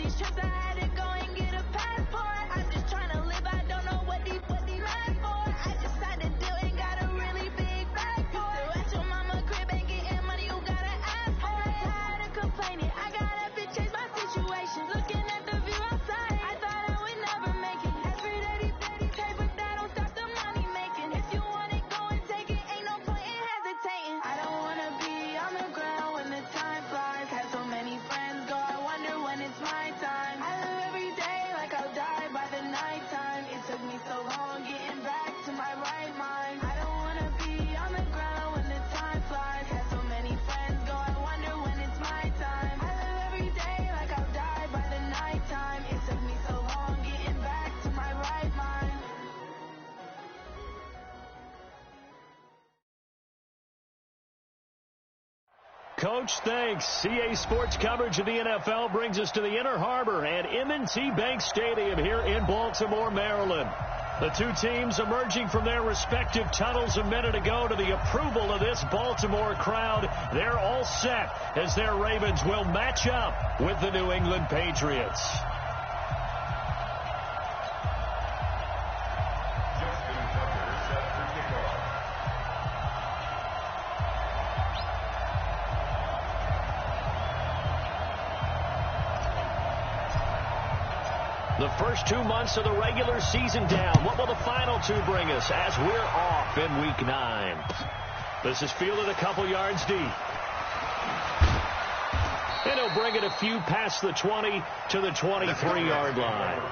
these trips, I had to go and get a passport. I'm just trying to live, I don't know what these mad for. I just signed a deal and got a really big bag for it. Still at your mama crib and getting money, you gotta ask for it. Tired of complaining, I gotta change my situation. Looking at the view outside, I thought I would never make it. Every day pay, but that don't stop the money making. If you want it, go and take it, ain't no point in hesitating. I don't wanna be on the ground when the time flies. Had so many friends go, I wonder when it's my time. I live every day like I'll die by the nighttime. It took me so long getting back to my right mind. I don't wanna be on the ground when the time flies. Had so many friends go, I wonder when it's my time. I live every day like I'll die by the nighttime. It took me so long getting back to my right mind. Coach, thanks. CA Sports coverage of the NFL brings us to the Inner Harbor at M&T Bank Stadium here in Baltimore, Maryland. The two teams emerging from their respective tunnels a minute ago to the approval of this Baltimore crowd. They're all set as their Ravens will match up with the New England Patriots. The first 2 months of the regular season down. What will the final two bring us as we're off in Week 9? This is fielded a couple yards deep. And he'll bring it a few past the 20 to the 23-yard line.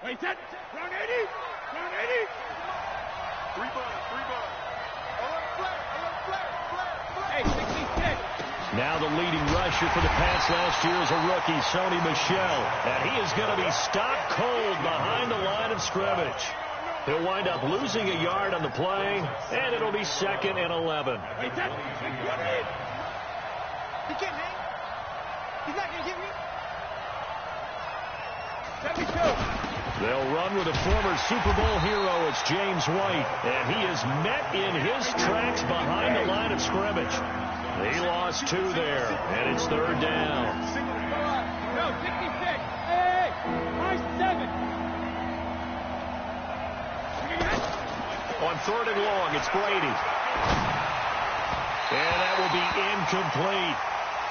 Wait, set. Round 80. Round 80. Three ball. Hey, 66. Now the leading rusher for the Pats last year is a rookie, Sony Michel. And he is going to be stopped cold behind the line of scrimmage. He'll wind up losing a yard on the play, and it'll be 2nd and 11. Wait, set. He can't hang. He's not going to get me. 72. They'll run with a former Super Bowl hero. It's James White, and he is met in his tracks behind the line of scrimmage. He lost 2 there, and it's 3rd down. No, 66. Hey, 7. On 3rd and long, it's Brady. And that will be incomplete.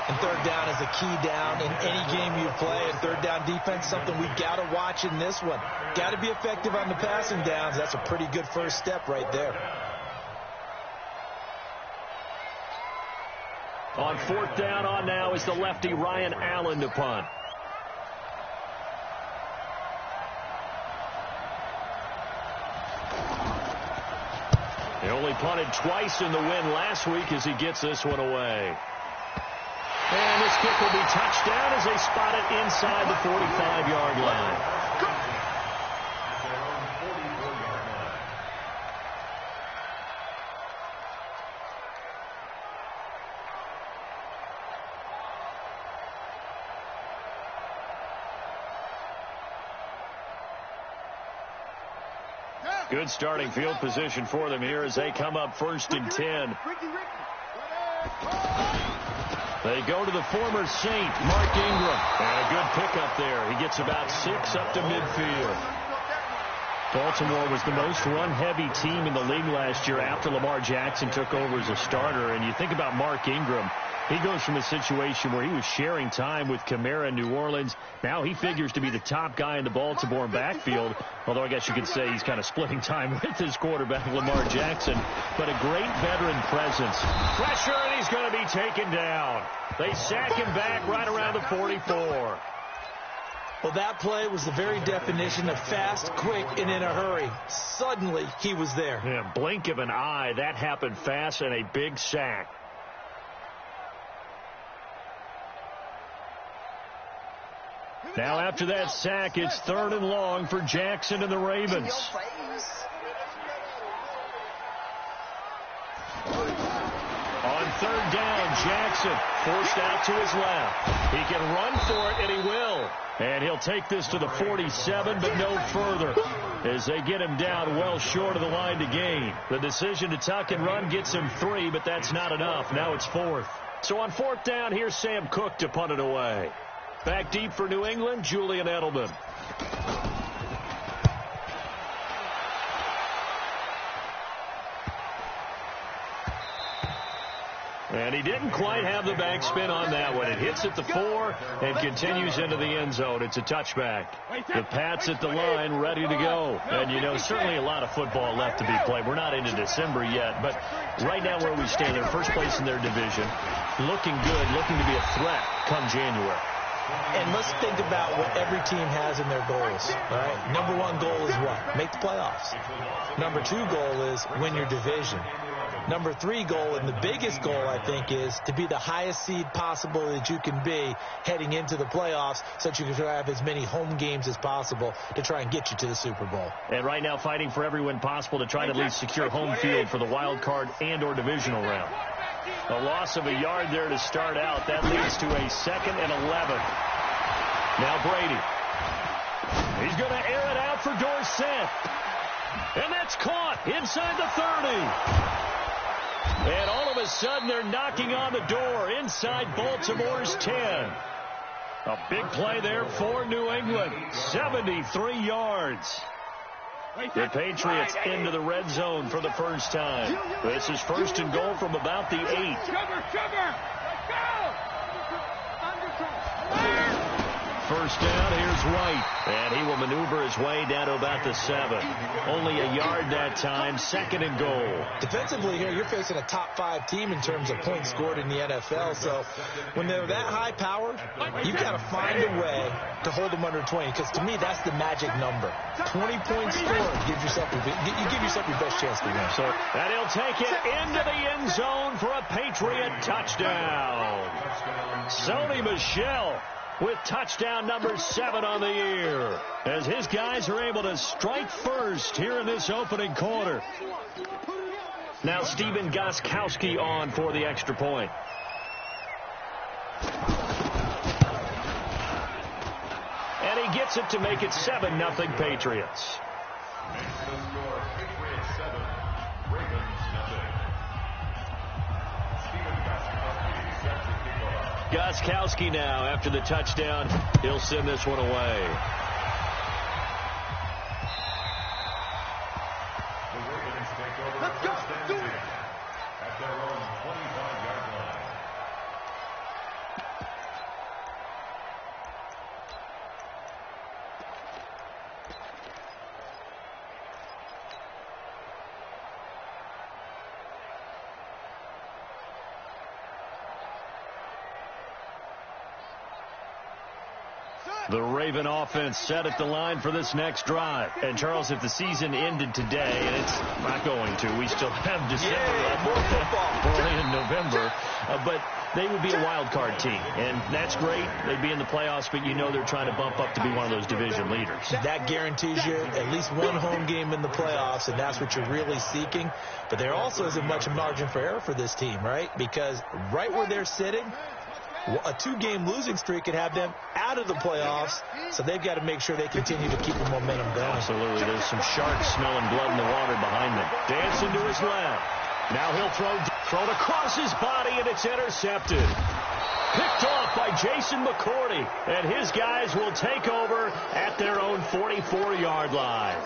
And 3rd down is a key down in any game you play. And 3rd down defense, something we got to watch in this one. Got to be effective on the passing downs. That's a pretty good first step right there. On 4th down on now is the lefty Ryan Allen to punt. He only punted twice in the win last week as he gets this one away. And this kick will be touched down as they spot it inside the 45-yard line. Good starting field position for them here as they come up 1st and 10. They go to the former Saint, Mark Ingram. And a good pickup there. He gets about 6 up to midfield. Baltimore was the most run-heavy team in the league last year after Lamar Jackson took over as a starter. And you think about Mark Ingram. He goes from a situation where he was sharing time with Kamara in New Orleans. Now he figures to be the top guy in the Baltimore backfield. Although I guess you could say he's kind of splitting time with his quarterback, Lamar Jackson. But a great veteran presence. Pressure, and he's going to be taken down. They sack him back right around the 44. Well, that play was the very definition of fast, quick, and in a hurry. Suddenly, he was there. Yeah, blink of an eye. That happened fast and a big sack. Now after that sack, it's 3rd and long for Jackson and the Ravens. On 3rd down, Jackson forced out to his left. He can run for it, and he will. And he'll take this to the 47, but no further, as they get him down well short of the line to gain. The decision to tuck and run gets him 3, but that's not enough. Now it's 4th. So on 4th down, here's Sam Cook to punt it away. Back deep for New England, Julian Edelman. And he didn't quite have the backspin on that one. It hits at the 4 and continues into the end zone. It's a touchback. The Pats at the line ready to go. And, you know, certainly a lot of football left to be played. We're not into December yet, but right now where we stand, they're first place in their division. Looking good, looking to be a threat come January. And let's think about what every team has in their goals. All right? Number 1 goal is what? Make the playoffs. Number 2 goal is win your division. Number 3 goal, and the biggest goal, I think, is to be the highest seed possible that you can be heading into the playoffs so that you can have as many home games as possible to try and get you to the Super Bowl. And right now fighting for every win possible to try to at least secure home field for the wild card and or divisional round. A loss of a yard there to start out. That leads to a 2nd and 11. Now Brady. He's going to air it out for Dorsett. And that's caught inside the 30. And all of a sudden, they're knocking on the door inside Baltimore's 10. A big play there for New England. 73 yards. The Patriots into the red zone for the first time. This is 1st and goal from about the 8. First down, here's White. And he will maneuver his way down to about the 7. Only a yard that time, 2nd and goal. Defensively here, you're facing a top 5 team in terms of points scored in the NFL. So when they're that high powered, you've got to find a way to hold them under 20. Because to me, that's the magic number. 20 points scored gives yourself you give yourself your best chance to win. And he'll take it into the end zone for a Patriot touchdown. Sony Michel with touchdown number 7 on the year, as his guys are able to strike first here in this opening quarter. Now Stephen Gostkowski on for the extra point. And he gets it to make it 7-0 Patriots. Gostkowski now, after the touchdown, he'll send this one away. Let's go. Do it. At their own 25-yard line. The Raven offense set at the line for this next drive. And, Charles, if the season ended today, and it's not going to, we still have December early in November, but they would be a wild card team. And that's great. They'd be in the playoffs, but you know they're trying to bump up to be one of those division leaders. That guarantees you at least one home game in the playoffs, and that's what you're really seeking. But there also isn't much margin for error for this team, right? Because right where they're sitting, a 2-game losing streak could have them out of the playoffs, so they've got to make sure they continue to keep the momentum going. Absolutely. There's some sharks smelling blood in the water behind them. Dancing to his left. Now he'll throw it across his body, and it's intercepted. Picked off by Jason McCourty, and his guys will take over at their own 44-yard line.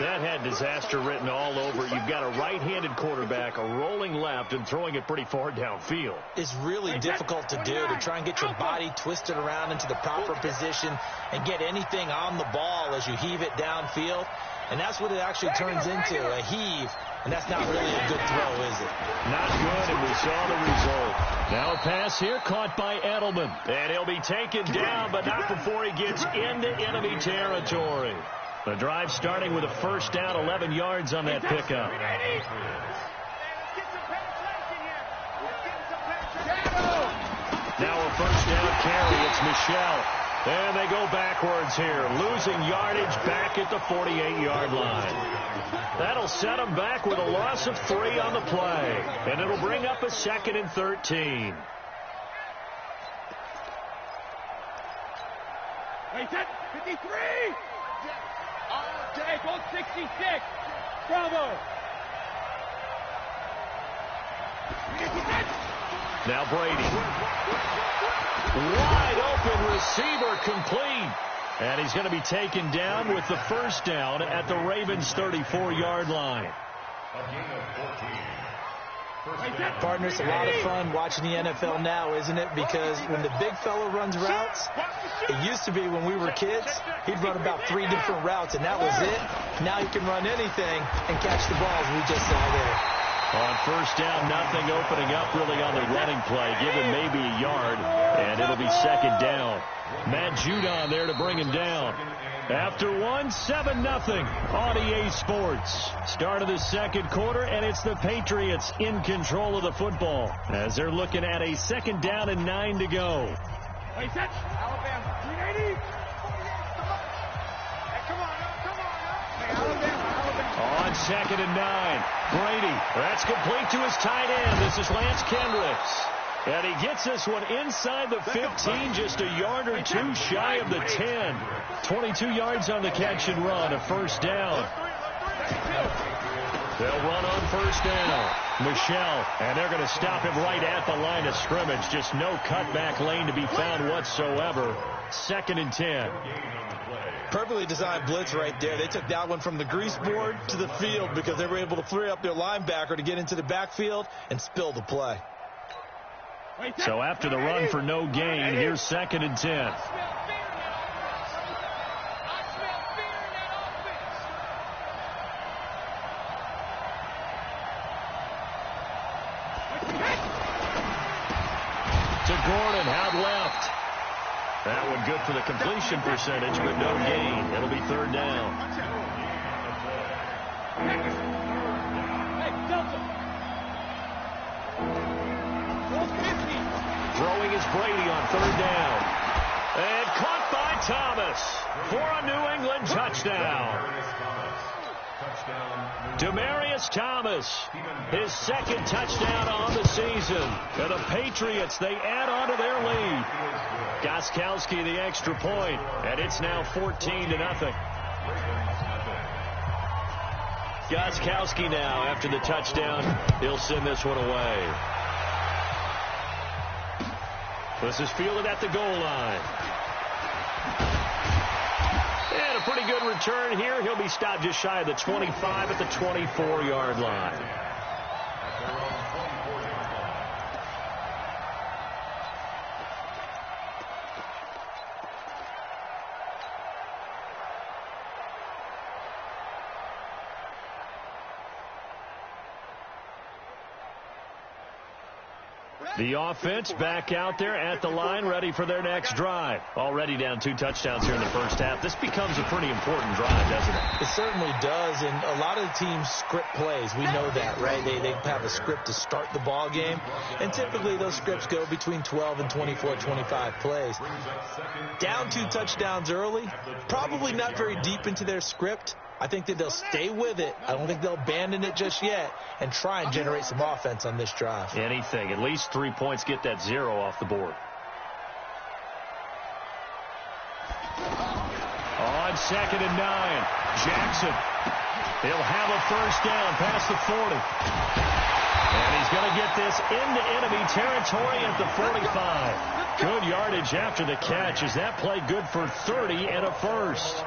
That had disaster written all over it. You've got a right-handed quarterback, a rolling left, and throwing it pretty far downfield. It's really difficult to do, to try and get your body twisted around into the proper position and get anything on the ball as you heave it downfield. And that's what it actually turns into, a heave. And that's not really a good throw, is it? Not good, and we saw the result. Now a pass here caught by Edelman. And he'll be taken down, but not before he gets into enemy territory. The drive starting with a first down, 11 yards on that pickup. Now a first down carry. It's Michel. And they go backwards here, losing yardage back at the 48-yard line. That'll set them back with a loss of 3 on the play. And it'll bring up a 2nd and 13. Wait, set, 53! Jay, go 66. Bravo. Now Brady. Wide open receiver complete. And he's going to be taken down with the first down at the Ravens' 34-yard line. Partner, it's a lot of fun watching the NFL now, isn't it? Because when the big fella runs routes, it used to be when we were kids, he'd run about 3 different routes, and that was it. Now he can run anything and catch the balls we just saw there. On first down, nothing opening up really on the running play. Give him maybe a yard, and it'll be 2nd down. Matt Judon there to bring him down. After 7-0 on EA Sports. Start of the 2nd quarter, and it's the Patriots in control of the football as they're looking at a 2nd down and 9 to go. Hey, set. Alabama, 380. Hey, come on. Hey, Alabama. On 2nd and 9, Brady. That's complete to his tight end. This is Lance Kendricks. And he gets this one inside the 15, just a yard or 2 shy of the 10. 22 yards on the catch and run, a first down. They'll run on first down. Michelle, and they're going to stop him right at the line of scrimmage. Just no cutback lane to be found whatsoever. 2nd and 10. Perfectly designed blitz right there. They took that one from the grease board to the field because they were able to free up their linebacker to get into the backfield and spill the play. So after the run for no gain, here's 2nd and 10. To Gordon, out left. That one good for the completion percentage, but no gain. It'll be 3rd down. Throwing is Brady on 3rd down. And caught by Thomas for a New England touchdown. Demaryius Thomas, his 2nd touchdown on the season. And the Patriots, they add on to their lead. Gostkowski the extra point, and it's now 14-0. Gostkowski now, after the touchdown, he'll send this one away. This is fielded at the goal line. And a pretty good return here. He'll be stopped just shy of the 25 at the 24-yard line. The offense back out there at the line, ready for their next drive. Already down 2 touchdowns here in the first half. This becomes a pretty important drive, doesn't it? It certainly does, and a lot of the teams script plays. We know that, right? They have a script to start the ball game, and typically those scripts go between 12 and 24, 25 plays. Down 2 touchdowns early, probably not very deep into their script. I think that they'll stay with it. I don't think they'll abandon it just yet and try and generate some offense on this drive. Anything. At least 3 points, get that 0 off the board. On 2nd and 9, Jackson. He'll have a first down past the 40. And he's going to get this into enemy territory at the 45. Good yardage after the catch. Is that play good for 30 and a first?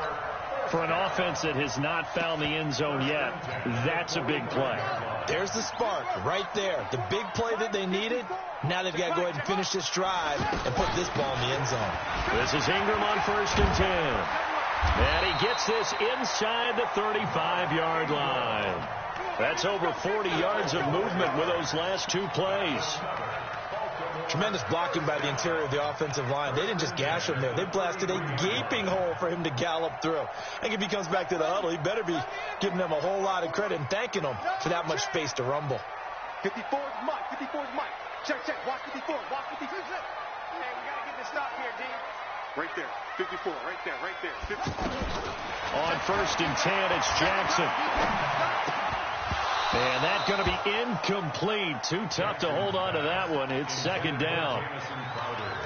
For an offense that has not found the end zone yet, that's a big play. There's the spark right there. The big play that they needed. Now they've got to go ahead and finish this drive and put this ball in the end zone. This is Ingram on 1st and 10. And he gets this inside the 35-yard line. That's over 40 yards of movement with those last 2 plays. Tremendous blocking by the interior of the offensive line. They didn't just gash him there. They blasted a gaping hole for him to gallop through. I think if he comes back to the huddle, he better be giving them a whole lot of credit and thanking them for that much space to rumble. 54's Mike. 54's Mike. Check. Watch 54. Watch 54. Hey, we got to get this stop here, D. Right there. 54. Right there. Right there. 54. On 1st and 10, it's Jackson. And that's going to be incomplete. Too tough to hold on to that one. It's 2nd down.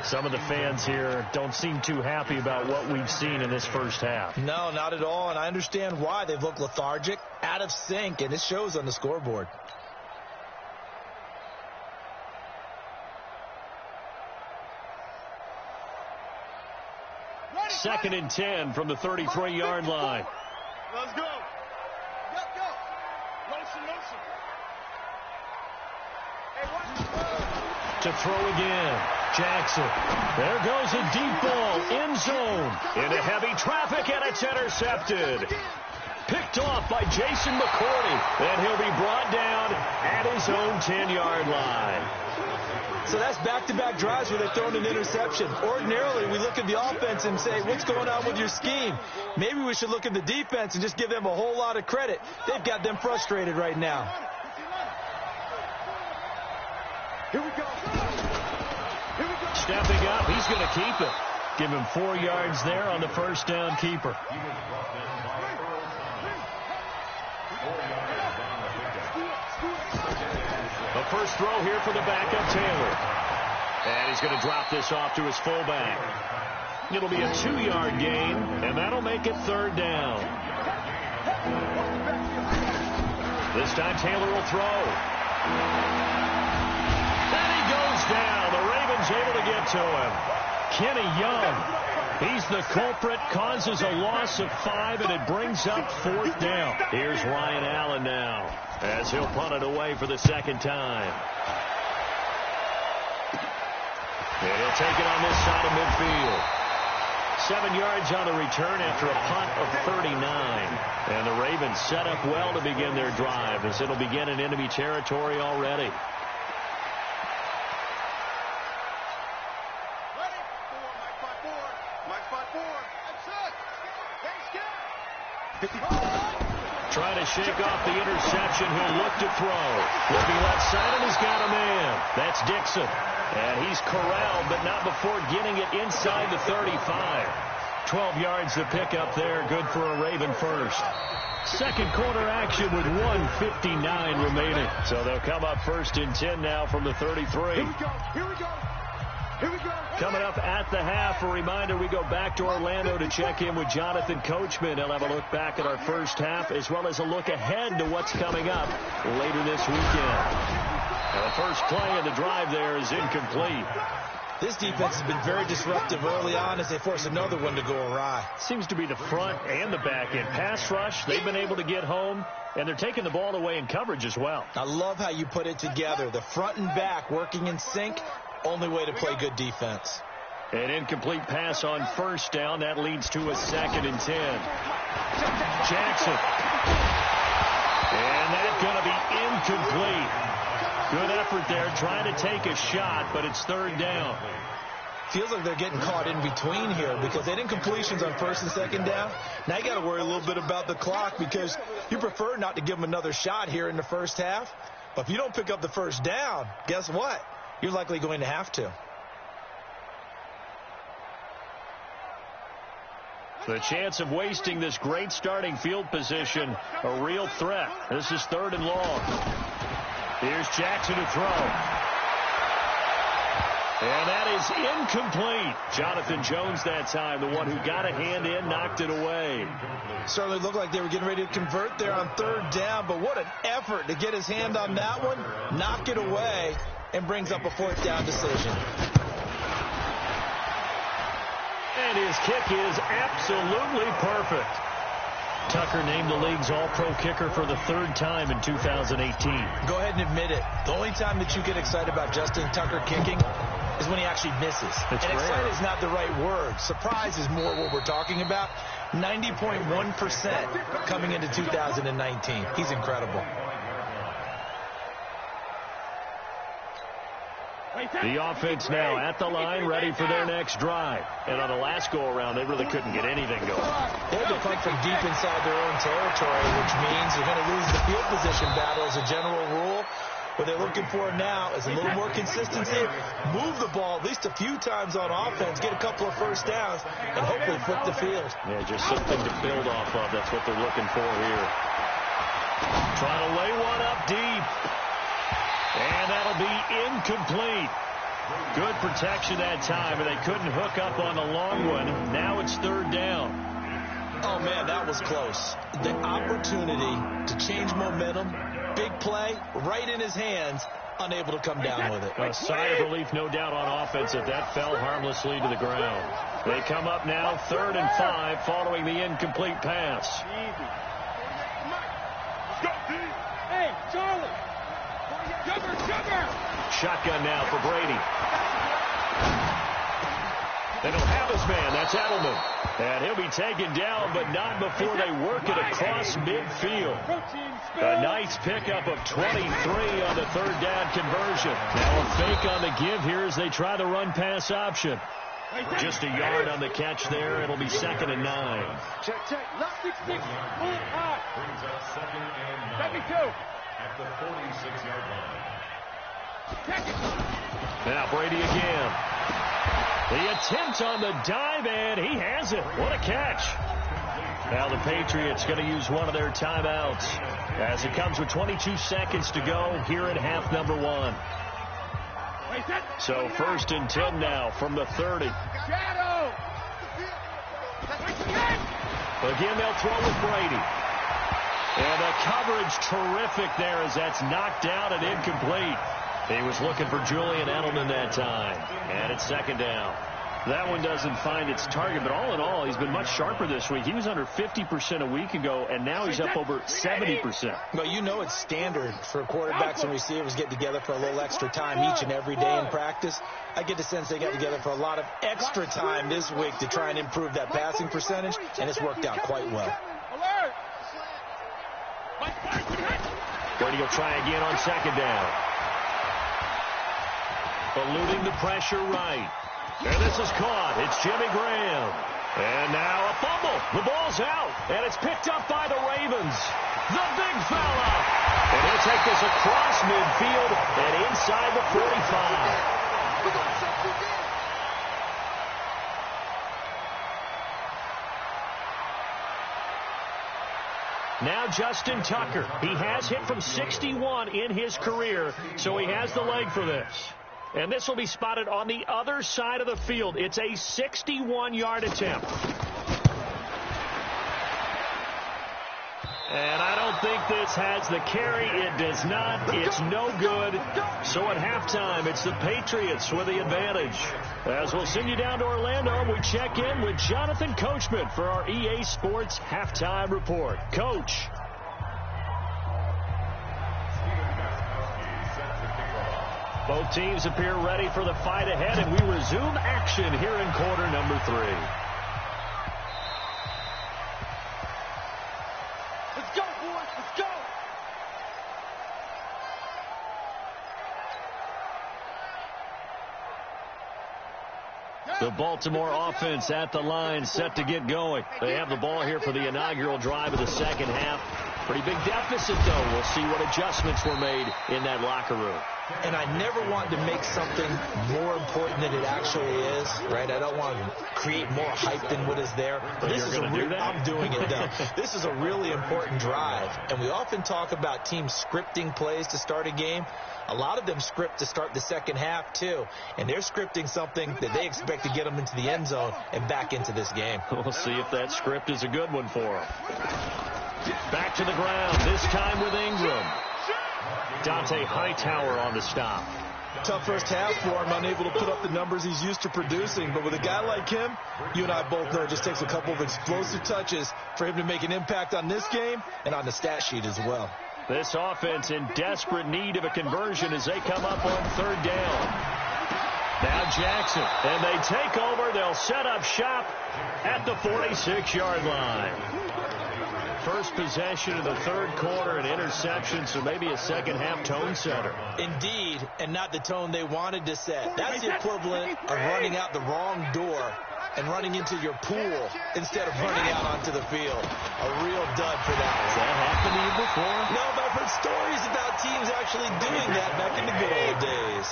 Some of the fans here don't seem too happy about what we've seen in this first half. No, not at all, and I understand why. They've looked lethargic, out of sync, and it shows on the scoreboard. Second and 10 from the 33-yard line. Let's go. Go. Motion. To throw again. Jackson. There goes a deep ball. End zone. Into heavy traffic, and it's intercepted. Picked off by Jason McCourty. And he'll be brought down at his own 10-yard line. So that's back-to-back drives where they've thrown an interception. Ordinarily, we look at the offense and say, what's going on with your scheme? Maybe we should look at the defense and just give them a whole lot of credit. They've got them frustrated right now. Here we go. Stepping up, he's going to keep it. Give him 4 yards there on the first down keeper. The first throw here for the backup, Taylor. And he's going to drop this off to his fullback. It'll be a 2-yard gain, and that'll make it 3rd down. This time Taylor will throw. And he goes down. The Ravens able to get to him. Kenny Young, he's the culprit, causes a loss of 5, and it brings up 4th down. Here's Ryan Allen now, as he'll punt it away for the 2nd time. And he'll take it on this side of midfield. 7 yards on the return after a punt of 39. And the Ravens set up well to begin their drive, as it'll begin in enemy territory already. Trying to shake off the interception. He'll look to throw. Looking left side, and he's got a man. That's Dixon. And he's corralled, but not before getting it inside the 35. 12 yards to pick up there. Good for a Raven first. Second quarter action with 1:59 remaining. So they'll come up 1st and 10 now from the 33. Here we go. Coming up at the half, a reminder, we go back to Orlando to check in with Jonathan Coachman. He'll have a look back at our first half, as well as a look ahead to what's coming up later this weekend. And the first play of the drive there is incomplete. This defense has been very disruptive early on as they force another one to go awry. Seems to be the front and the back end. Pass rush, they've been able to get home, and they're taking the ball away in coverage as well. I love how you put it together. The front and back working in sync. Only way to play good defense. An incomplete pass on 1st down. That leads to a 2nd and 10. Jackson. And that's going to be incomplete. Good effort there, trying to take a shot, but it's 3rd down. Feels like they're getting caught in between here because they did incompletions on 1st and 2nd down. Now you got to worry a little bit about the clock because you prefer not to give them another shot here in the first half. But if you don't pick up the 1st down, guess what? You're likely going to have to. The chance of wasting this great starting field position, a real threat. This is 3rd and long. Here's Jackson to throw. And that is incomplete. Jonathan Jones that time, the one who got a hand in, knocked it away. Certainly looked like they were getting ready to convert there on 3rd down, but what an effort to get his hand on that one, knock it away, and brings up a 4th down decision. And his kick is absolutely perfect. Tucker named the league's all-pro kicker for the 3rd time in 2018. Go ahead and admit it. The only time that you get excited about Justin Tucker kicking is when he actually misses. It's and rare. excited is not the right word. Surprise is more what we're talking about. 90.1% coming into 2019. He's incredible. The offense now at the line, ready for their next drive. And on the last go-around, they really couldn't get anything going. They had to punt from deep inside their own territory, which means they're going to lose the field position battle as a general rule. What they're looking for now is a little more consistency, move the ball at least a few times on offense, get a couple of first downs, and hopefully flip the field. Yeah, just something to build off of. That's what they're looking for here. Trying to lay one up deep. And that'll be incomplete. Good protection that time, and they couldn't hook up on the long one. Now it's third down. Oh, man, that was close. The opportunity to change momentum, big play, right in his hands, unable to come down with it. A sigh of relief, no doubt, on offense that fell harmlessly to the ground. They come up now 3rd and 5 following the incomplete pass. Hey, Charlie! Cover! Shotgun now for Brady. They don't have his man. That's Edelman. And he'll be taken down, but not before they work it across midfield. A nice pickup of 23 on the third down conversion. Now a fake on the give here as they try the run-pass option. Just a yard on the catch there. It'll be 2nd and 9. Check. Left 6. Pull it high. Brings up 2nd and 9. 72. At the 46-yard line. Now Brady again. The attempt on the dive, and he has it. What a catch. Now the Patriots going to use one of their timeouts as it comes with 22 seconds to go here at half number 1. So 1st and 10 now from the 30. Again, they'll throw with Brady. And the coverage terrific there as that's knocked down and incomplete. He was looking for Julian Edelman that time. And it's 2nd down. That one doesn't find its target, but all in all, he's been much sharper this week. He was under 50% a week ago, and now he's up over 70%. Well, you know it's standard for quarterbacks and receivers getting together for a little extra time each and every day in practice. I get the sense they got together for a lot of extra time this week to try and improve that passing percentage, and it's worked out quite well. Brady will try again on 2nd down. Eluding the pressure right. And this is caught. It's Jimmy Graham. And now a fumble. The ball's out. And it's picked up by the Ravens. The big fella. And he'll take this across midfield and inside the 45. Now Justin Tucker. He has hit from 61 in his career, so he has the leg for this. And this will be spotted on the other side of the field. It's a 61-yard attempt. And I don't think this has the carry. It does not. It's no good. So at halftime, it's the Patriots with the advantage. As we'll send you down to Orlando, we check in with Jonathan Coachman for our EA Sports Halftime Report. Coach. Both teams appear ready for the fight ahead, and we resume action here in quarter number 3. Let's go, boys. Let's go. The Baltimore offense at the line, set to get going. They have the ball here for the inaugural drive of the second half. Pretty big deficit, though. We'll see what adjustments were made in that locker room. And I never want to make something more important than it actually is, right? I don't want to create more hype than what is there. But this is a do that? I'm doing it, though. This is a really important drive. And we often talk about teams scripting plays to start a game. A lot of them script to start the second half, too. And they're scripting something that they expect to get them into the end zone and back into this game. We'll see if that script is a good one for them. Back to the ground, this time with Ingram. Dante Hightower on the stop. Tough first half for him, unable to put up the numbers he's used to producing. But with a guy like him, you and I both know it just takes a couple of explosive touches for him to make an impact on this game and on the stat sheet as well. This offense in desperate need of a conversion as they come up on 3rd down. Now Jackson, and they take over. They'll set up shop at the 46-yard line. first possession of the third quarter, an interception, so maybe a second-half tone setter. Indeed, and not the tone they wanted to set. That's the equivalent of running out the wrong door and running into your pool instead of running out onto the field. A real dud for that. Has that happened to you before? No, but I've heard stories about teams actually doing that back in the good old days.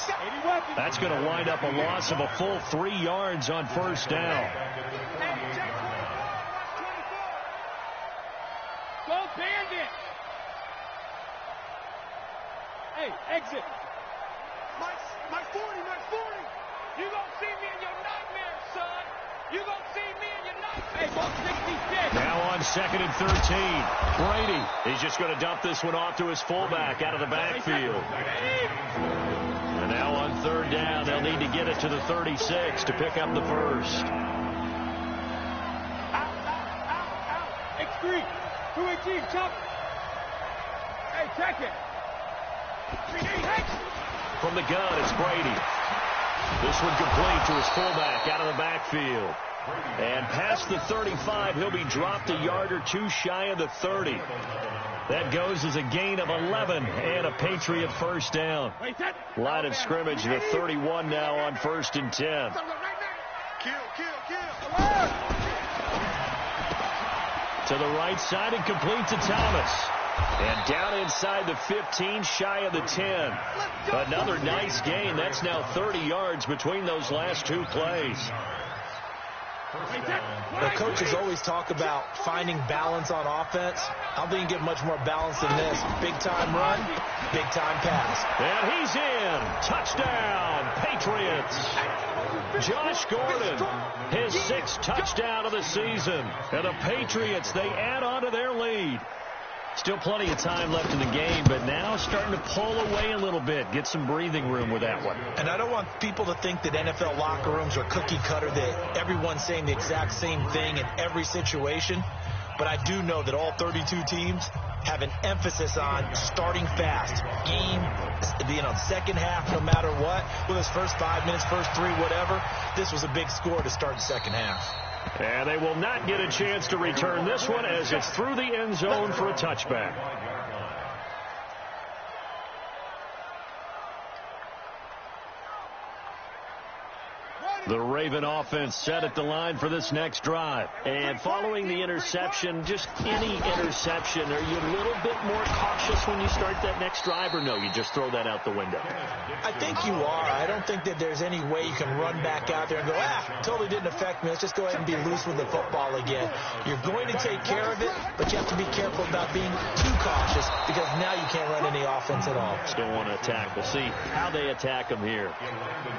That's going to wind up a loss of a full 3 yards on first down. Go Bandit! Hey, exit! My 40! You gonna see me in your nightmares, son! You gonna see me in your nightmares! Hey, ball 66! Now on 2nd and 13. Brady, he's just going to dump this one off to his fullback out of the backfield. And now on 3rd down, they'll need to get it to the 36 to pick up the first. Out! X3! 218, chop! Hey, check it! From the gun, it's Brady. This one complete to his fullback out of the backfield. And past the 35, he'll be dropped a yard or two shy of the 30. That goes as a gain of 11 and a Patriot first down. Line of scrimmage, the 31 now on 1st and 10. To the right side and complete to Thomas. And down inside the 15, shy of the 10. Another nice gain. That's now 30 yards between those last 2 plays. The coaches always talk about finding balance on offense. I don't think you get much more balance than this. Big-time run, big-time pass. And he's in. Touchdown, Patriots. Josh Gordon, his 6th touchdown of the season. And the Patriots, they add on to their lead. Still plenty of time left in the game, but now starting to pull away a little bit. Get some breathing room with that one. And I don't want people to think that NFL locker rooms are cookie cutter, that everyone's saying the exact same thing in every situation. But I do know that all 32 teams have an emphasis on starting fast. Game, second half, no matter what. With his first 5 minutes, first 3, whatever. This was a big score to start the second half. And they will not get a chance to return this one as it's through the end zone for a touchback. The Raven offense set at the line for this next drive. And following the interception, just any interception, are you a little bit more cautious when you start that next drive, or no, you just throw that out the window? I think you are. I don't think that there's any way you can run back out there and go, totally didn't affect me. Let's just go ahead and be loose with the football again. You're going to take care of it, but you have to be careful about being too cautious because now you can't run any offense at all. Still want to attack. We'll see how they attack them here.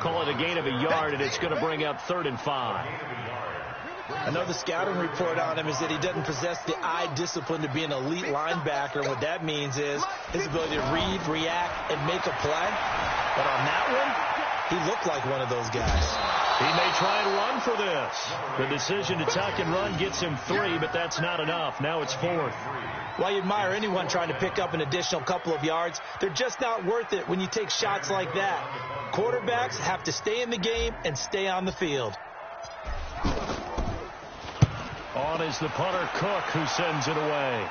Call it a gain of a yard, and it's going to bring up 3rd and 5. I know the scouting report on him is that he doesn't possess the eye discipline to be an elite linebacker. What that means is his ability to read, react, and make a play. But on that one, he looked like one of those guys. He may try and run for this. The decision to tuck and run gets him 3, but that's not enough. Now it's 4th. While you admire anyone trying to pick up an additional couple of yards, they're just not worth it when you take shots like that. Quarterbacks have to stay in the game and stay on the field. On is the punter, Cook, who sends it away.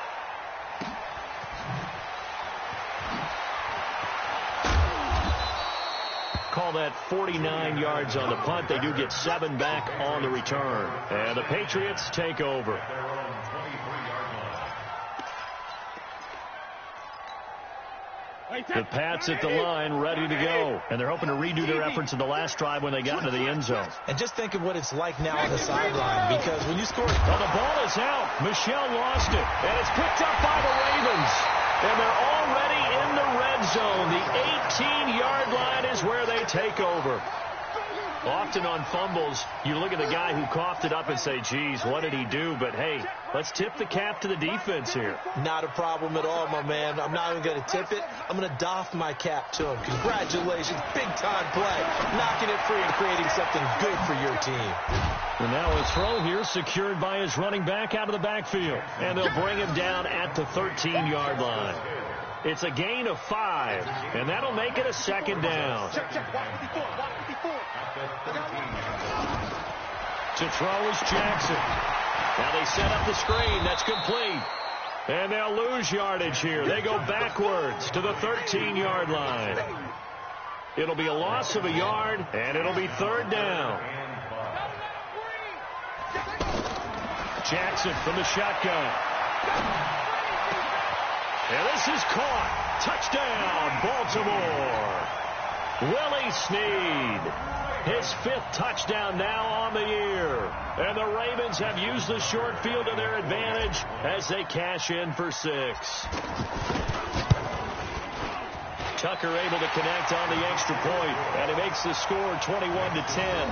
Call that 49 yards on the punt. They do get 7 back on the return. And the Patriots take over. The Pats at the line, ready to go. And they're hoping to redo their efforts in the last drive when they got into the end zone. And just think of what it's like now on the sideline, because when you score... Well, the ball is out. Michel lost it. And it's picked up by the Ravens. And they're already in the red zone. The 18-yard line is where they take over. Often on fumbles, you look at the guy who coughed it up and say, geez, what did he do? But, hey, let's tip the cap to the defense here. Not a problem at all, my man. I'm not even going to tip it. I'm going to doff my cap to him. Congratulations. Big-time play. Knocking it free and creating something good for your team. And now a throw here secured by his running back out of the backfield. And they'll bring him down at the 13-yard line. It's a gain of 5, and that'll make it a 2nd down. To throw is Jackson. Now they set up the screen. That's complete. And they'll lose yardage here. They go backwards to the 13-yard line. It'll be a loss of a yard, and it'll be third down. Jackson from the shotgun. And this is caught. Touchdown, Baltimore. Willie Snead. His 5th touchdown now on the year. And the Ravens have used the short field to their advantage as they cash in for 6. Tucker able to connect on the extra point, and he makes the score 21-10.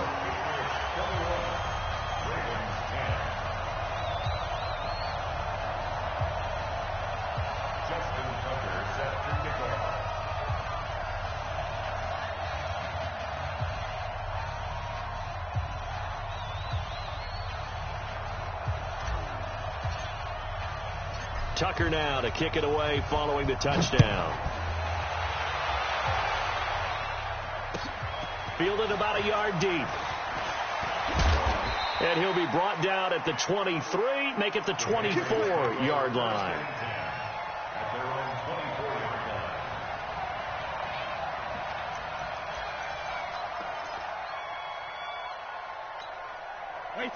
Tucker now to kick it away following the touchdown. Fielded about a yard deep. And he'll be brought down at the 23, make it the 24-yard line.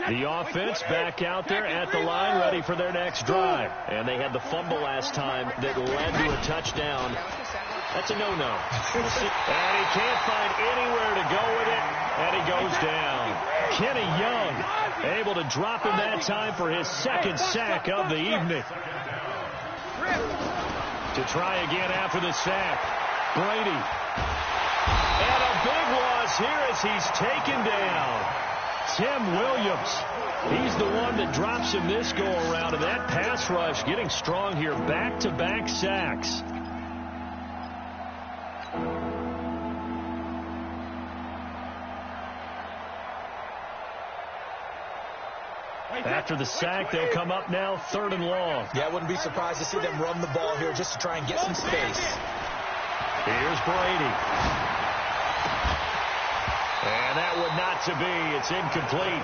The offense back out there at the line, ready for their next drive. And they had the fumble last time that led to a touchdown. That's a no-no. And he can't find anywhere to go with it, and he goes down. Kenny Young able to drop him that time for his 2nd sack of the evening. To try again after the sack. Brady. And a big loss here as he's taken down. Tim Williams, he's the one that drops him this go-around, and that pass rush getting strong here. Back-to-back sacks. After the sack, they'll come up now 3rd and long. Yeah, I wouldn't be surprised to see them run the ball here just to try and get some space. Here's Brady. And that would not to be. It's incomplete.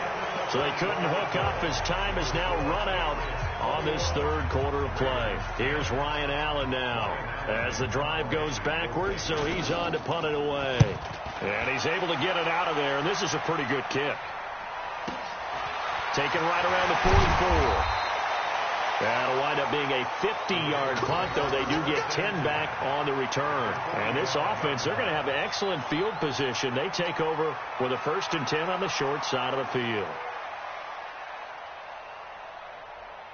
So they couldn't hook up as time has now run out on this 3rd quarter of play. Here's Ryan Allen now as the drive goes backwards, so he's on to punt it away. And he's able to get it out of there, and this is a pretty good kick. Taken right around the 44. That'll wind up being a 50-yard punt, though they do get 10 back on the return. And this offense, they're going to have excellent field position. They take over with a 1st and 10 on the short side of the field.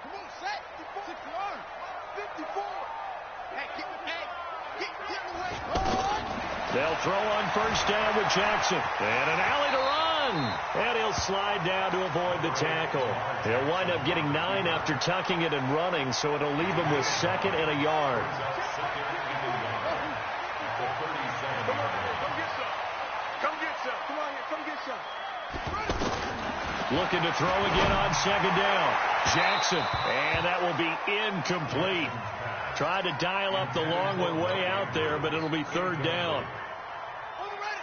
Come on, set. 54. Hey, get away. They'll throw on 1st down with Jackson. And an alley to run. And he'll slide down to avoid the tackle. He'll wind up getting 9 after tucking it and running, so it'll leave him with 2nd and a yard. Come get some. Come on here. Come get some. Looking to throw again on 2nd down. Jackson. And that will be incomplete. Tried to dial up the long way out there, but it'll be 3rd down.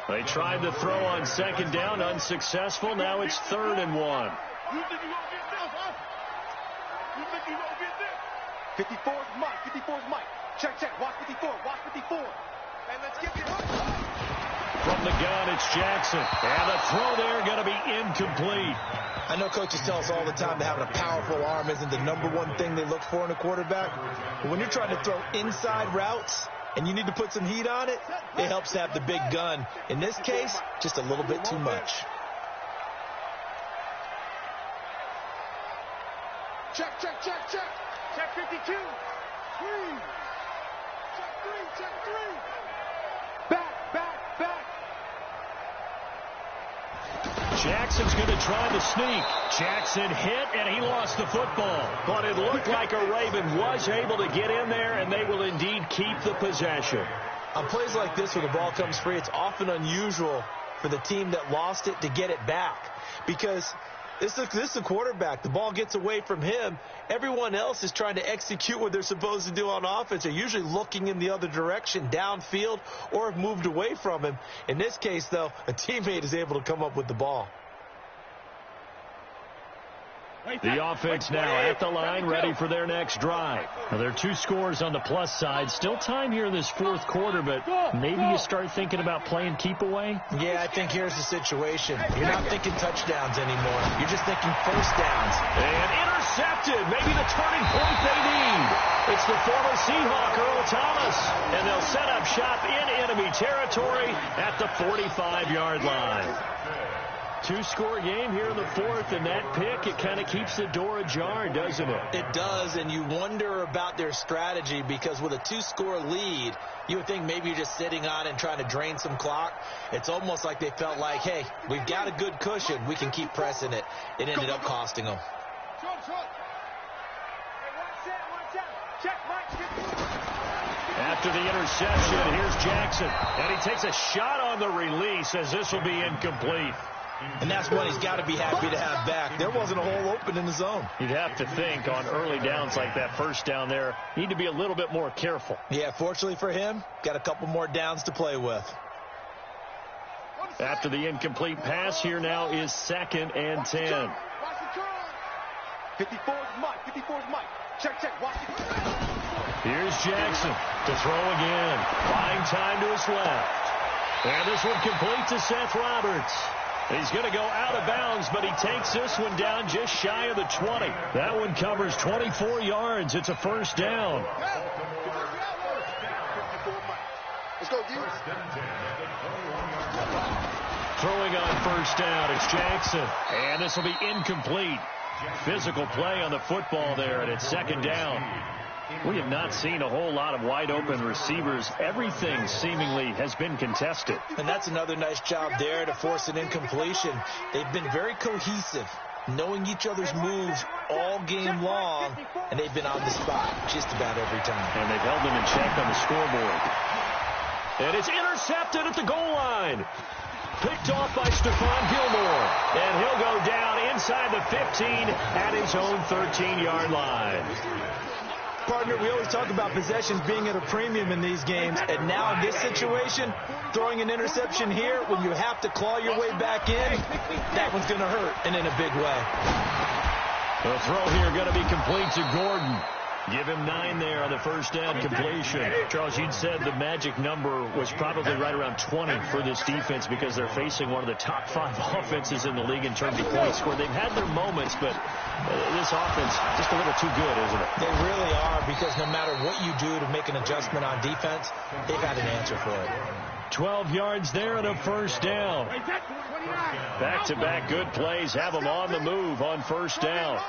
They tried to throw on 2nd down, unsuccessful. Now it's 3rd and 1. You think you're going to get this, huh? You think you're going to get this? 54's Mike. 54's Mike. Check. Watch 54. Watch 54. Hey, let's get this. From the gun, it's Jackson. And the throw there going to be incomplete. I know coaches tell us all the time that having a powerful arm isn't the #1 thing they look for in a quarterback. But when you're trying to throw inside routes and you need to put some heat on it, it helps to have the big gun. In this case, just a little bit too much. Check. Check 52. 3. Check 3. Back. Jackson's going to try to sneak. Jackson hit, and he lost the football. But it looked like a Raven was able to get in there, and they will indeed keep the possession. On plays like this where the ball comes free, it's often unusual for the team that lost it to get it back. Because this is a quarterback. The ball gets away from him. Everyone else is trying to execute what they're supposed to do on offense. They're usually looking in the other direction, downfield, or have moved away from him. In this case, though, a teammate is able to come up with the ball. The offense now at the line, ready for their next drive. Now, there are 2 scores on the plus side. Still time here in this fourth quarter, but maybe you start thinking about playing keep away? Yeah, I think here's the situation. You're not thinking touchdowns anymore. You're just thinking first downs. And intercepted. Maybe the turning point they need. It's the former Seahawk, Earl Thomas. And they'll set up shop in enemy territory at the 45-yard line. 2-score game here in the fourth, and that pick, it kind of keeps the door ajar, doesn't it? It does, and you wonder about their strategy because with a 2-score lead, you would think maybe you're just sitting on it and trying to drain some clock. It's almost like they felt like, hey, we've got a good cushion. We can keep pressing it. It ended up costing them. After the interception, here's Jackson, and he takes a shot on the release as this will be incomplete. And that's one he's got to be happy to have back. There wasn't a hole open in the zone. You'd have to think on early downs like that first down there, need to be a little bit more careful. Yeah, fortunately for him, got a couple more downs to play with. After the incomplete pass, here now is 2nd and 10. 54's Mike. 54's Mike. Check. Watch it. Here's Jackson to throw again. Buying time to his left. And this one complete to Seth Roberts. He's going to go out of bounds, but he takes this one down just shy of the 20. That one covers 24 yards. It's a first down. Let's go, dude. Throwing on first down, it's Jackson. And this will be incomplete. Physical play on the football there, and it's 2nd down. We have not seen a whole lot of wide-open receivers. Everything seemingly has been contested. And that's another nice job there to force an incompletion. They've been very cohesive, knowing each other's moves all game long, and they've been on the spot just about every time. And they've held them in check on the scoreboard. And it's intercepted at the goal line. Picked off by Stephon Gilmore. And he'll go down inside the 15 at his own 13-yard line. Partner, we always talk about possessions being at a premium in these games, and now in this situation, throwing an interception here when you have to claw your way back in, that one's going to hurt, and in a big way. The throw here going to be complete to Gordon. Give him 9 there on the first down completion. Charles, you'd said the magic number was probably right around 20 for this defense because they're facing one of the top 5 offenses in the league in terms of points scored. They've had their moments, but this offense just a little too good, isn't it? They really are, because no matter what you do to make an adjustment on defense, they've got an answer for it. 12 yards there and a first down. Back-to-back good plays have them on the move on first down.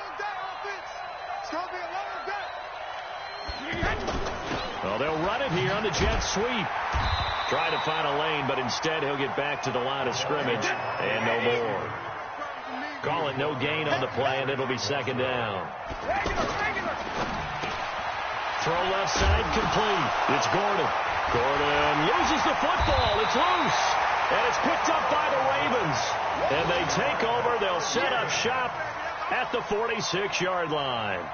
Well, they'll run it here on the jet sweep. Try to find a lane, but instead he'll get back to the line of scrimmage and no more. Call it no gain on the play, and it'll be 2nd down. Throw left side complete. It's Gordon. Gordon loses the football. It's loose. And it's picked up by the Ravens. And they take over. They'll set up shop at the 46-yard line.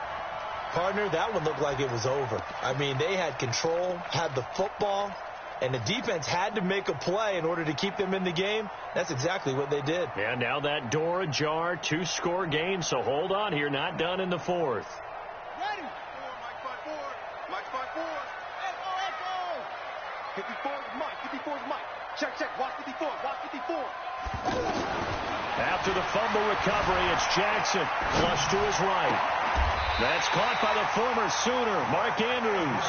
Partner, that one looked like it was over. I mean, they had control, had the football, and the defense had to make a play in order to keep them in the game. That's exactly what they did. Yeah, now that door ajar, 2-score game, so hold on here. Not done in the fourth. Ready. Mike 5-4. Echo. 54's Mike. 54's Mike. Check. Watch 54. After the fumble recovery, it's Jackson. Flush to his right. That's caught by the former Sooner, Mark Andrews.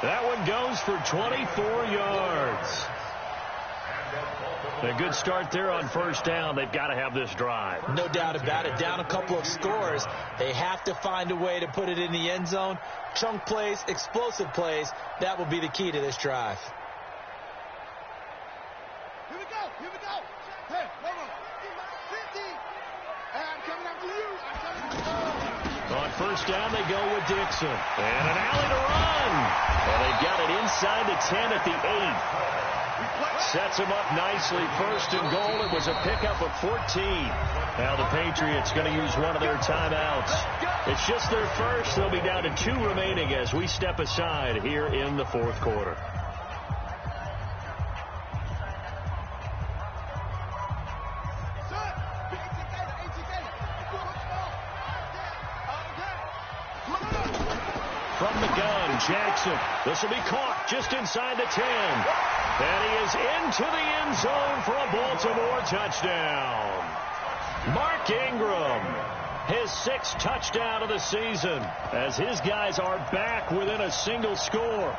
That one goes for 24 yards. A good start there on first down. They've got to have this drive. No doubt about it. Down a couple of scores. They have to find a way to put it in the end zone. Chunk plays, explosive plays. That will be the key to this drive. Here we go. Hey, hold on. 50. Hey, I'm coming after you. On first down, they go with Dixon. And an alley to run. And they've got it inside the 10 at the 8. Sets him up nicely. 1st and goal. It was a pickup of 14. Now the Patriots going to use one of their timeouts. It's just their first. They'll be down to 2 remaining as we step aside here in the fourth quarter. from the gun. Jackson. This will be caught just inside the 10. And he is into the end zone for a Baltimore touchdown. Mark Ingram, his 6th touchdown of the season, as his guys are back within a single score.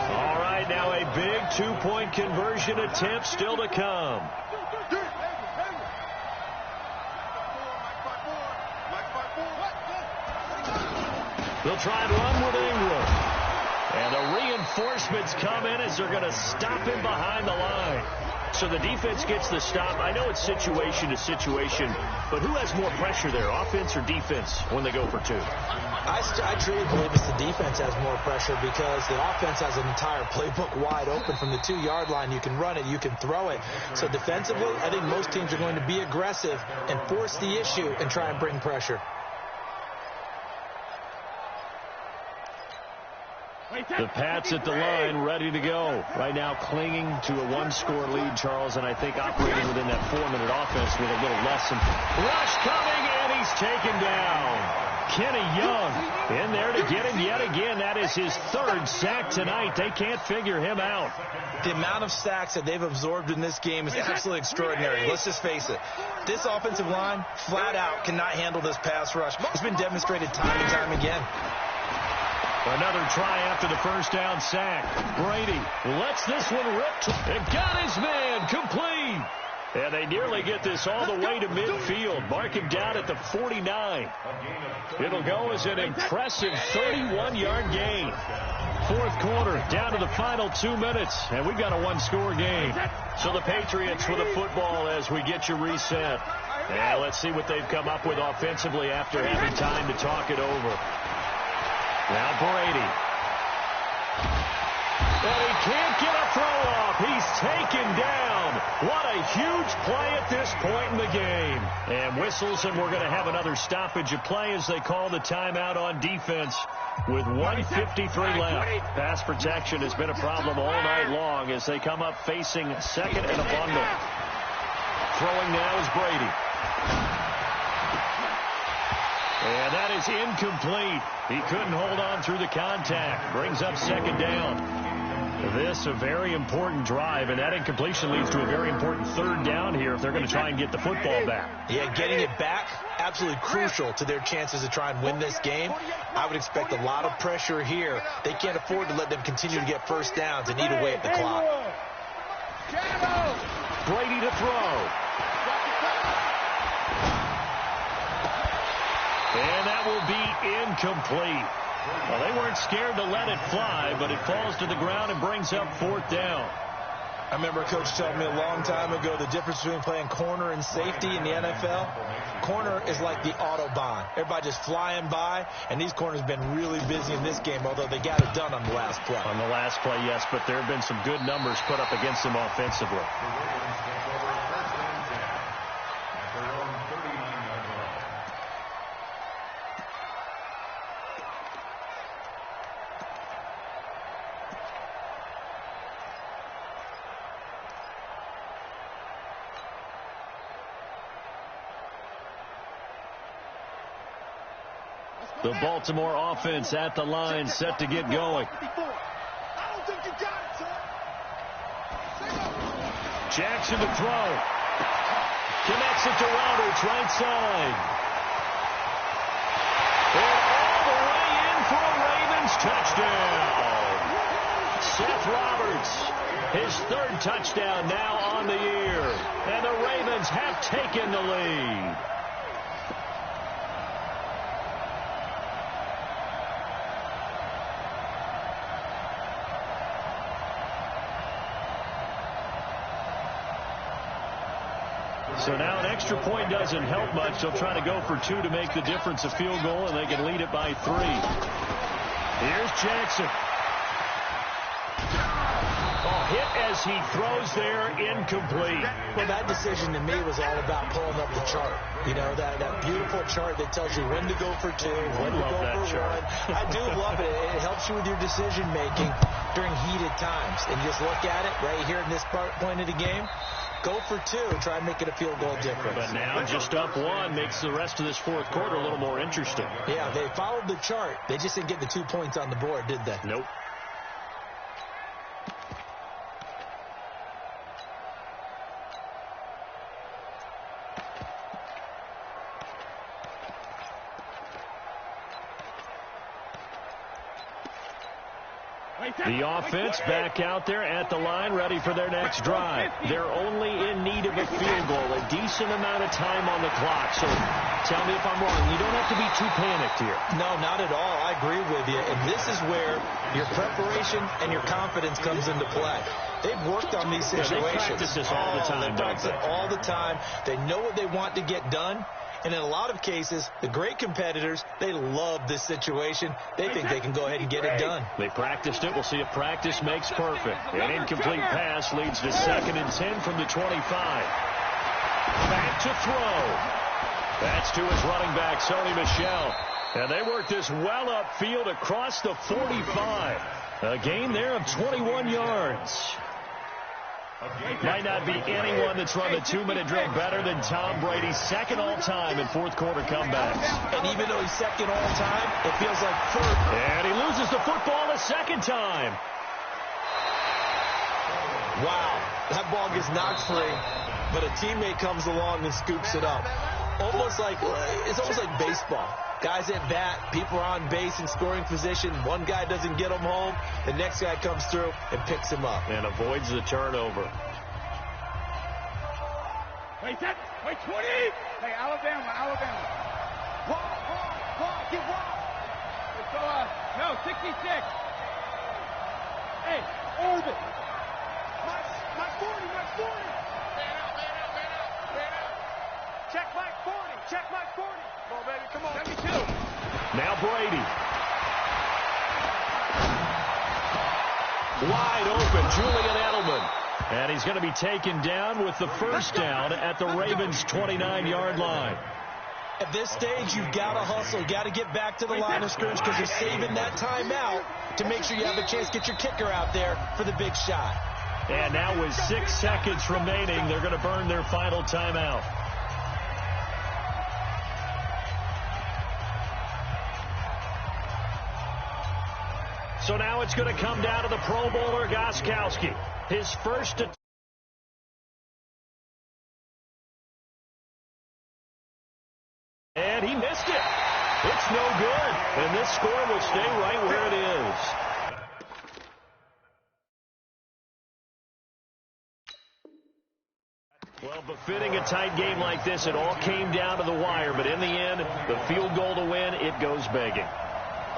All right, now a big 2-point conversion attempt still to come. They'll try and run with Ingram. And the reinforcements come in as they're going to stop him behind the line. So the defense gets the stop. I know it's situation to situation, but who has more pressure there, offense or defense, when they go for 2? I truly believe it's the defense has more pressure because the offense has an entire playbook wide open from the 2-yard line. You can run it, you can throw it. So defensively, I think most teams are going to be aggressive and force the issue and try and bring pressure. The Pats at the line, ready to go. Right now clinging to a 1-score lead, Charles, and I think operating within that 4-minute offense with a little less. Rush coming, and he's taken down. Kenny Young in there to get him yet again. That is his 3rd sack tonight. They can't figure him out. The amount of sacks that they've absorbed in this game is absolutely extraordinary. Let's just face it. This offensive line, flat out, cannot handle this pass rush. It's been demonstrated time and time again. Another try after the first down sack. Brady lets this one rip and got his man complete. And they nearly get this all the way to midfield. Mark him down at the 49. It'll go as an impressive 31-yard gain. 4th quarter, down to the final 2 minutes, and we've got a 1-score game. So the Patriots with the football as we get you reset. And let's see what they've come up with offensively after having time to talk it over. Now Brady. And he can't get a throw off. He's taken down. What a huge play at this point in the game. And whistles, and we're going to have another stoppage of play as they call the timeout on defense with 1:53 left. Pass protection has been a problem all night long as they come up facing 2nd and a bundle. Throwing now is Brady. And that is incomplete. He couldn't hold on through the contact. Brings up 2nd down. This a very important drive, and that incompletion leads to a very important 3rd down here if they're going to try and get the football back. Yeah, getting it back, absolutely crucial to their chances to try and win this game. I would expect a lot of pressure here. They can't afford to let them continue to get first downs and eat away at the clock. Brady to throw. And that will be incomplete. Well, they weren't scared to let it fly, but it falls to the ground and brings up 4th down. I remember a coach telling me a long time ago the difference between playing corner and safety in the NFL. Corner is like the Autobahn. Everybody just flying by, and these corners have been really busy in this game, although they got it done on the last play. On the last play, yes, but there have been some good numbers put up against them offensively. The Baltimore offense at the line, set to get going. Jackson to throw. Connects it to Roberts, right side. And all the way in for a Ravens touchdown. Seth Roberts, his 3rd touchdown now on the year. And the Ravens have taken the lead. So now an extra point doesn't help much. They'll try to go for 2 to make the difference a field goal, and they can lead it by 3. Here's Jackson. Hit as he throws there, incomplete. Well, that decision to me was all about pulling up the chart. You know, that beautiful chart that tells you when to go for 2, when to go for 1. I do love it. It helps you with your decision-making during heated times. And you just look at it right here in this point of the game. Go for two. Try and make it a field goal difference. But now just up one makes the rest of this fourth quarter a little more interesting. Yeah, they followed the chart. They just didn't get the 2 points on the board, did they? Nope. The offense back out there at the line, ready for their next drive. They're only in need of a field goal, a decent amount of time on the clock. So tell me if I'm wrong. You don't have to be too panicked here. No, not at all. I agree with you. And this is where your preparation and your confidence comes into play. They've worked on these situations. They practice this all the time. They practice it all the time. They know what they want to get done. And in a lot of cases, the great competitors, they love this situation. They think they can go ahead and get it done. They practiced it. We'll see if practice makes perfect. An incomplete pass leads to 2nd and 10 from the 25. Back to throw. That's to his running back, Sony Michel. And they work this well upfield across the 45. A gain there of 21 yards. Might not be anyone that's run the 2-minute drill better than Tom Brady, second all-time in fourth-quarter comebacks. And even though he's second all-time, it feels like first. And he loses the football a second time. Wow, that ball gets knocked free, but a teammate comes along and scoops it up. It's almost like baseball. Guys at bat, people are on base in scoring position. One guy doesn't get him home. The next guy comes through and picks him up. And avoids the turnover. Wait, 20. Hey, Alabama. Wall, get wall. Let's go, no, 66. Hey, orbit. My 40. Man out. Check my 40. Come on, baby, come on. 72. Now Brady. Wide open, Julian Edelman. And he's going to be taken down with the first down at the Ravens' 29-yard line. At this stage, you've got to hustle. You've got to get back to the line of scrimmage because you're saving that timeout to make sure you have a chance to get your kicker out there for the big shot. And now with 6 seconds remaining, they're going to burn their final timeout. So now it's going to come down to the Pro Bowler, Gostkowski. His first attempt. And he missed it. It's no good. And this score will stay right where it is. Well, befitting a tight game like this, it all came down to the wire. But in the end, the field goal to win, it goes begging.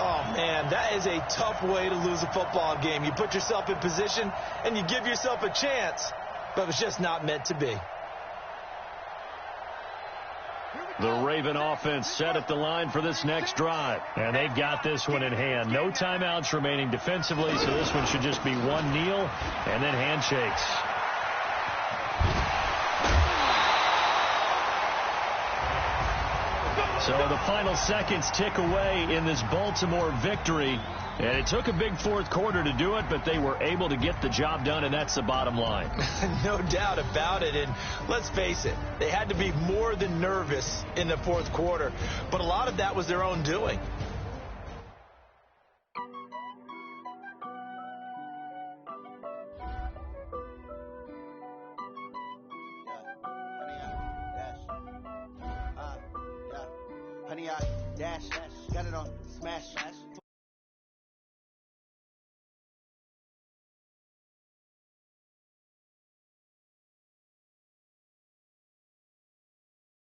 Oh, man, that is a tough way to lose a football game. You put yourself in position, and you give yourself a chance, but it's just not meant to be. The Raven offense set at the line for this next drive, and they've got this one in hand. No timeouts remaining defensively, so this one should just be one kneel and then handshakes. So the final seconds tick away in this Baltimore victory. And it took a big fourth quarter to do it, but they were able to get the job done, and that's the bottom line. No doubt about it. And let's face it, they had to be more than nervous in the fourth quarter. But a lot of that was their own doing. Honey, I dash, got it on smash.